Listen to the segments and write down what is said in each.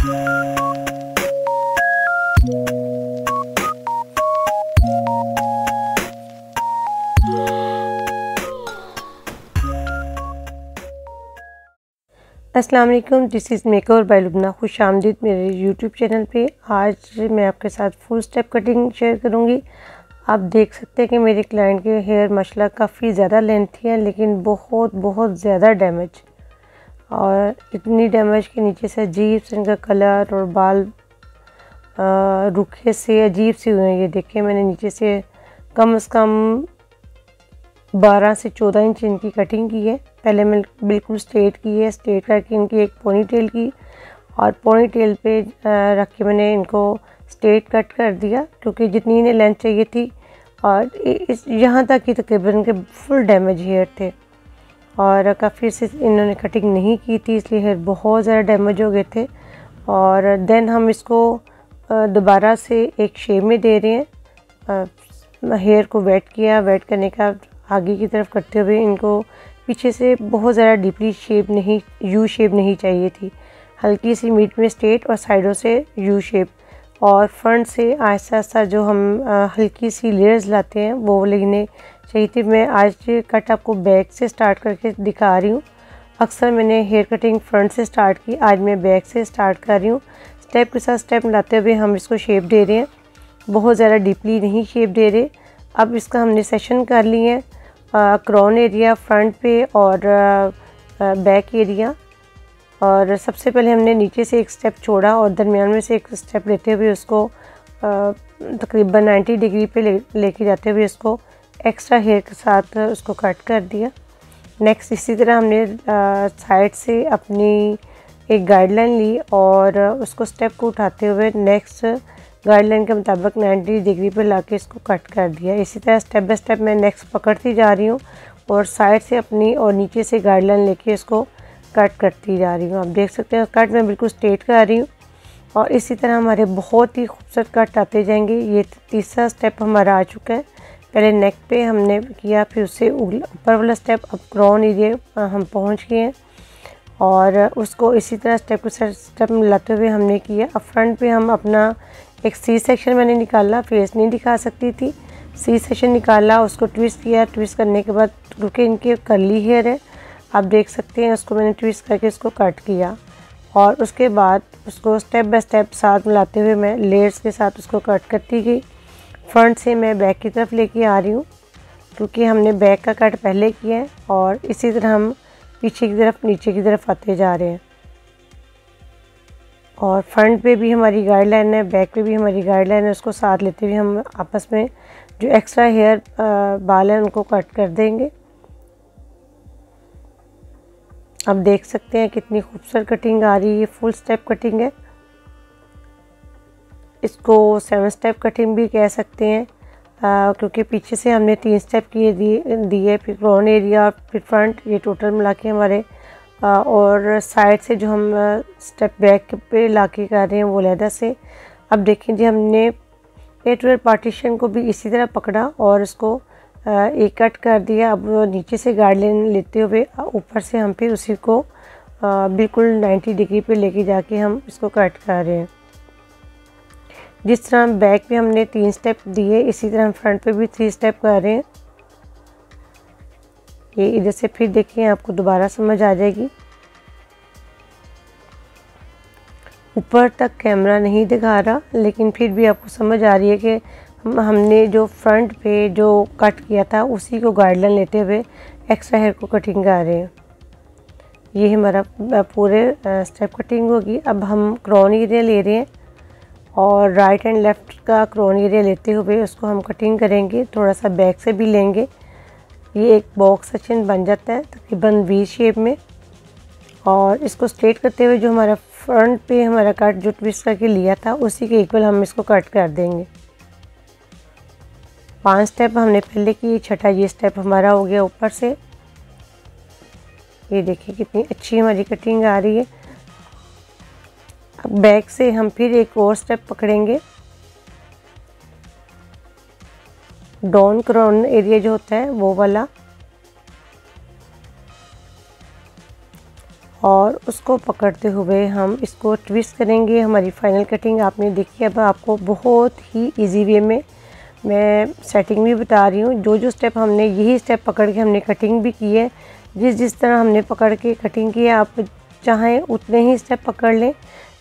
अस्सलाम वालेकुम, this is makeover by Lubna. खुश आमदीद मेरे यूट्यूब चैनल पे। आज मैं आपके साथ फुल स्टेप कटिंग शेयर करूँगी। आप देख सकते हैं कि मेरे क्लाइंट के हेयर माशाल्लाह काफ़ी ज़्यादा लेंथी है, लेकिन बहुत ज़्यादा डैमेज, और इतनी डैमेज के नीचे से अजीब से इनका कलर और बाल रुखे से अजीब से हुए हैं। ये देखिए, मैंने नीचे से कम से कम 12 से 14 इंच इनकी कटिंग की है। पहले मैं बिल्कुल स्ट्रेट की है, स्ट्रेट करके इनकी एक पोनी टेल की, और पोनी टेल पे रख के मैंने इनको स्ट्रेट कट कर दिया, क्योंकि जितनी इन्हें लेंथ चाहिए थी। और इस यहाँ तक कि तकरीबन इनके फुल डैमेज हेयर थे, और काफ़ी से इन्होंने कटिंग नहीं की थी, इसलिए हेयर बहुत ज़्यादा डैमेज हो गए थे। और देन हम इसको दोबारा से एक शेप में दे रहे हैं। हेयर को वेट किया, वेट करने का आगे की तरफ करते हुए इनको पीछे से बहुत ज़्यादा डीपली शेप नहीं, यू शेप नहीं चाहिए थी, हल्की सी मिड में स्ट्रेट और साइडों से यू शेप, और फ्रंट से आहिस्ता आहिस्ता जो हम हल्की सी लेयर्स लाते हैं वो लेने चाहिए थी। मैं आज कट आपको बैक से स्टार्ट करके दिखा रही हूँ। अक्सर मैंने हेयर कटिंग फ्रंट से स्टार्ट की, आज मैं बैक से स्टार्ट कर रही हूँ। स्टेप के साथ स्टेप लाते हुए हम इसको शेप दे रहे हैं, बहुत ज़्यादा डीपली नहीं शेप दे रहे। अब इसका हमने सेशन कर लिए हैं, क्राउन एरिया, फ्रंट पे और बैक एरिया। और सबसे पहले हमने नीचे से एक स्टेप छोड़ा और दरमियान में से एक स्टेप लेते हुए उसको तकरीबन 90 डिग्री पे लेके जाते हुए इसको एक्स्ट्रा हेयर के साथ उसको कट कर दिया। नेक्स्ट इसी तरह हमने साइड से अपनी एक गाइडलाइन ली और उसको स्टेप को उठाते हुए नेक्स्ट गाइडलाइन के मुताबिक 90 डिग्री पे लाके इसको कट कर दिया। इसी तरह स्टेप बाय स्टेप मैं नेक्स्ट पकड़ती जा रही हूँ और साइड से अपनी और नीचे से गाइडलाइन लेके इसको कट करती जा रही हूँ। आप देख सकते हैं कट मैं बिल्कुल स्ट्रेट कर रही हूँ, और इसी तरह हमारे बहुत ही खूबसूरत कट आते जाएंगे। ये तीसरा स्टेप हमारा आ चुका है। पहले नेक पे हमने किया, फिर उससे ऊपर वाला स्टेप, अब क्राउन एरिया हम पहुँच गए हैं, और उसको इसी तरह स्टेप टू स्टेप मिलाते हुए हमने किया। अब फ्रंट पे हम अपना एक सी सेक्शन मैंने निकाला, फेस नहीं दिखा सकती थी, सी सेक्शन निकाला, उसको ट्विस्ट किया। ट्विस्ट करने के बाद क्योंकि इनके कर्ली हेयर है, आप देख सकते हैं, उसको मैंने ट्विस्ट करके इसको कट किया, और उसके बाद उसको स्टेप बाय स्टेप साथ मिलाते हुए मैं लेयर्स के साथ उसको कट करती गई। फ्रंट से मैं बैक की तरफ लेके आ रही हूँ, क्योंकि हमने बैक का कट पहले किया है, और इसी तरह हम पीछे की तरफ नीचे की तरफ आते जा रहे हैं। और फ्रंट पे भी हमारी गाइडलाइन है, बैक पे भी हमारी गाइडलाइन है, उसको साथ लेते हुए हम आपस में जो एक्स्ट्रा हेयर बाल हैं उनको कट कर देंगे। अब देख सकते हैं कितनी खूबसूरत कटिंग आ रही है। फुल स्टेप कटिंग है, इसको 7 स्टेप कटिंग भी कह सकते हैं, क्योंकि पीछे से हमने 3 स्टेप किए दिए, फिर क्राउन एरिया, फिर फ्रंट, ये टोटल मिला के हमारे और साइड से जो हम स्टेप बैक पे लाके कर रहे हैं वो लहदा से। अब देखें जी, हमने एटवेल पार्टीशन को भी इसी तरह पकड़ा और इसको एक कट कर दिया। अब नीचे से गाइडलाइन लेते हुए ऊपर से हम फिर उसी को बिल्कुल 90 डिग्री पे लेके जाके हम इसको कट कर रहे हैं। जिस तरह बैक पे हमने 3 स्टेप दिए, इसी तरह हम फ्रंट पे भी 3 स्टेप कर रहे हैं। ये इधर से फिर देखिए, आपको दोबारा समझ आ जाएगी। ऊपर तक कैमरा नहीं दिखा रहा, लेकिन फिर भी आपको समझ आ रही है कि हमने जो फ्रंट पे जो कट किया था उसी को गाइडलाइन लेते हुए एक्स्ट्रा हेयर को कटिंग कर रहे हैं। ये हमारा पूरे स्टेप कटिंग होगी। अब हम क्राउन एरिया ले रहे हैं और राइट एंड लेफ़्ट का क्राउन एरिया लेते हुए उसको हम कटिंग करेंगे, थोड़ा सा बैक से भी लेंगे। ये एक बॉक्स सेक्शन बन जाता है तकरीबन वी शेप में, और इसको स्ट्रेट करते हुए जो हमारा फ्रंट पे हमारा कट जो ट्विस्ट करके लिया था उसी के इक्वल हम इसको कट कर देंगे। 5 स्टेप हमने पहले की, छठा ये स्टेप हमारा हो गया ऊपर से। ये देखिए कितनी अच्छी हमारी कटिंग आ रही है। अब बैक से हम फिर एक और स्टेप पकड़ेंगे, डाउन क्राउन एरिया जो होता है वो वाला, और उसको पकड़ते हुए हम इसको ट्विस्ट करेंगे। हमारी फाइनल कटिंग आपने देखी। अब आपको बहुत ही इजी वे में मैं सेटिंग भी बता रही हूँ। जो जो स्टेप हमने, यही स्टेप पकड़ के हमने कटिंग भी की है। जिस तरह हमने पकड़ के कटिंग की है, आप चाहें उतने ही स्टेप पकड़ लें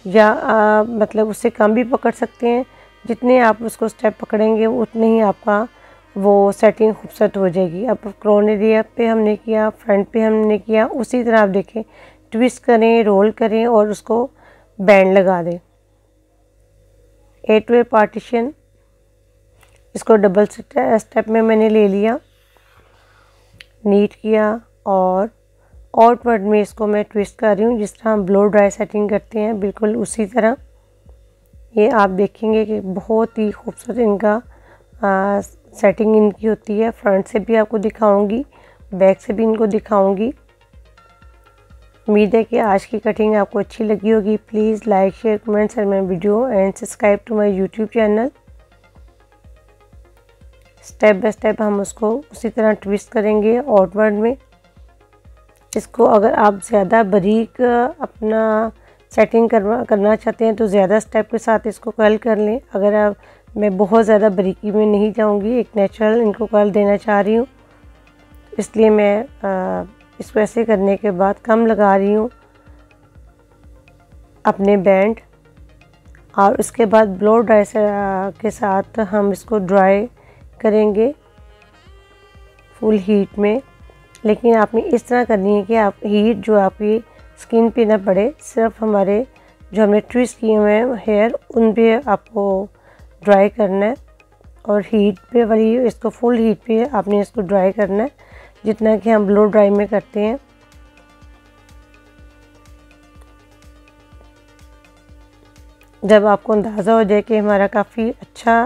या मतलब उससे कम भी पकड़ सकते हैं। जितने आप उसको स्टेप पकड़ेंगे उतने ही आपका वो सेटिंग खूबसूरत हो जाएगी। अब क्राउन एरिया पे हमने किया, फ्रंट पे हमने किया, उसी तरह आप देखें, ट्विस्ट करें, रोल करें और उसको बैंड लगा दें। 8 वे पार्टीशन, इसको डबल स्टेप में मैंने ले लिया, नीट किया और आउटवर्ड में इसको मैं ट्विस्ट कर रही हूँ। जिस तरह हम ब्लो ड्राई सेटिंग करते हैं बिल्कुल उसी तरह। ये आप देखेंगे कि बहुत ही खूबसूरत इनका सेटिंग इनकी होती है। फ्रंट से भी आपको दिखाऊंगी, बैक से भी इनको दिखाऊंगी। उम्मीद है कि आज की कटिंग आपको अच्छी लगी होगी। Please like, share, comments and my video and subscribe to my YouTube channel. Step by step हम उसको उसी तरह ट्विस्ट करेंगे आउटवर्ड में। इसको अगर आप ज़्यादा बारीक अपना सेटिंग करना चाहते हैं तो ज़्यादा स्टेप के साथ इसको कर्ल कर लें। अगर मैं बहुत ज़्यादा बारीकी में नहीं जाऊंगी, एक नेचुरल इनको कर्ल देना चाह रही हूँ, इसलिए मैं इसको ऐसे करने के बाद कम लगा रही हूँ अपने बैंड। और उसके बाद ब्लो ड्राई के साथ हम इसको ड्राई करेंगे फुल हीट में। लेकिन आपने इस तरह करनी है कि आप हीट जो आपकी स्किन पे ना पड़े, सिर्फ हमारे जो हमने ट्विस्ट किए हुए हैं हेयर उन पे आपको ड्राई करना है। और हीट पे वाली, इसको फुल हीट पे आपने इसको ड्राई करना है, जितना कि हम ब्लो ड्राई में करते हैं। जब आपको अंदाज़ा हो जाए कि हमारा काफ़ी अच्छा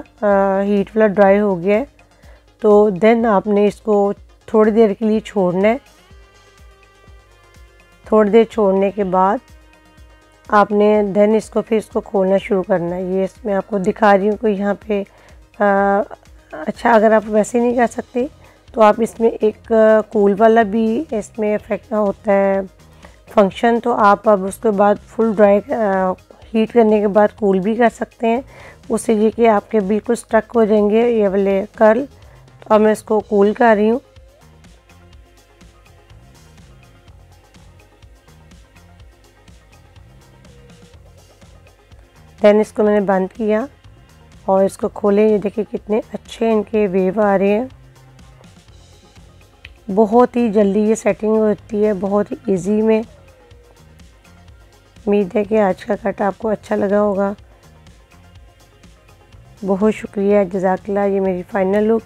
हीट वाला ड्राई हो गया है, तो देन आपने इसको थोड़ी देर के लिए छोड़ना है। थोड़ी देर छोड़ने के बाद आपने देन इसको खोलना शुरू करना है। ये इसमें आपको दिखा रही हूँ कि यहाँ पे अच्छा, अगर आप वैसे नहीं कर सकते तो आप इसमें एक कूल वाला भी इसमें इफेक्ट होता है फंक्शन, तो आप अब उसके बाद फुल ड्राई हीट करने के बाद कूल भी कर सकते हैं। उससे ये कि आपके बिल्कुल स्टक हो जाएंगे ये वाले कर्ल। तो अब मैं इसको कूल कर रही हूँ। देन इसको मैंने बंद किया और इसको खोले। ये देखिए कितने अच्छे इनके वेव आ रहे हैं। बहुत ही जल्दी ये सेटिंग होती है, बहुत ही इजी में। उम्मीद है कि आज का कट आपको अच्छा लगा होगा। बहुत शुक्रिया, जज़ाकल्लाह। ये मेरी फाइनल लुक